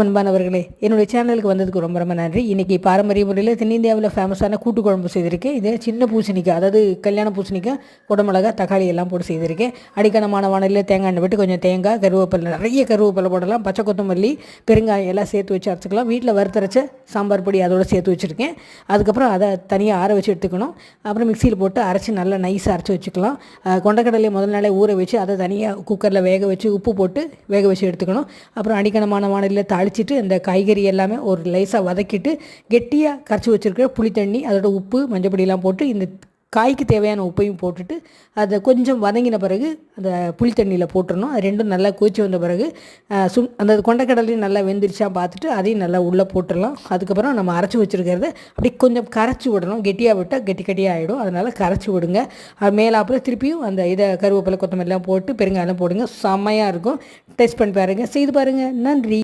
அன்பானவர்களே, என்னுடைய சேனலுக்கு வந்ததுக்கு ரொம்ப ரொம்ப நன்றி. இன்றைக்கி பாரம்பரிய முறையில் தென்னிந்தியாவில் ஃபேமஸான கூட்டு குழம்பு செய்திருக்கேன். இது சின்ன பூசணிக்காய், அதாவது கல்யாண பூசணிக்காய், குடமிளகா, தக்காளி எல்லாம் போட்டு செய்திருக்கேன். அடிக்கணமான வானலில் தேங்காய் எண்ணெய் விட்டு கொஞ்சம் தேங்காய், கருவேப்பிலை, நிறைய கருவேப்பிலை போடலாம், பச்சை கொத்தமல்லி, பெருங்காயம் எல்லாம் சேர்த்து வச்சு அரைச்சிக்கலாம். வீட்டில் வறுத்தரைச்ச சாம்பார் பொடி அதோடு சேர்த்து வச்சுருக்கேன். அதுக்கப்புறம் அதை தனியாக ஆற வச்சு எடுத்துக்கணும். அப்புறம் மிக்சியில் போட்டு அரைச்சி நல்லா நைஸாக அரைச்சி வச்சுக்கலாம். கொண்டக்கடலையை முதல் நாளே ஊற வச்சு அதை தனியாக குக்கரில் வேக வச்சு உப்பு போட்டு வேக வச்சு எடுத்துக்கணும். அப்புறம் அடிக்கணமான வானலில் அழிச்சிட்டு இந்த காய்கறி எல்லாமே ஒரு லேசாக வதக்கிட்டு கெட்டியாக கரைச்சி வச்சுருக்கிற புளி தண்ணி, அதோட உப்பு, மஞ்சள் பொடியெல்லாம் போட்டு இந்த காய்க்கு தேவையான உப்பையும் போட்டுட்டு அதை கொஞ்சம் வதங்கின பிறகு அந்த புளி தண்ணியில் போட்டுடணும். அது ரெண்டும் நல்லா கொதிச்சு வந்த பிறகு அந்த கொண்டக்கடலையும் நல்லா வெந்துருச்சா பார்த்துட்டு அதையும் நல்லா உள்ளே போட்டுடலாம். அதுக்கப்புறம் நம்ம அரைச்சி வச்சுருக்கிறத அப்படி கொஞ்சம் கரைச்சி விடணும். கெட்டியாக விட்டால் கெட்டியாக ஆகிடும். அதனால் கரைச்சி விடுங்க. அது மேலாப்பில் திருப்பியும் அந்த இதை கருவேப்பிலை, கொத்தமல்லாம் போட்டு பெருங்காயம் போடுங்க. செம்மையாக இருக்கும். டேஸ்ட் பண்ணி பாருங்கள், செய்து பாருங்கள். நன்றி.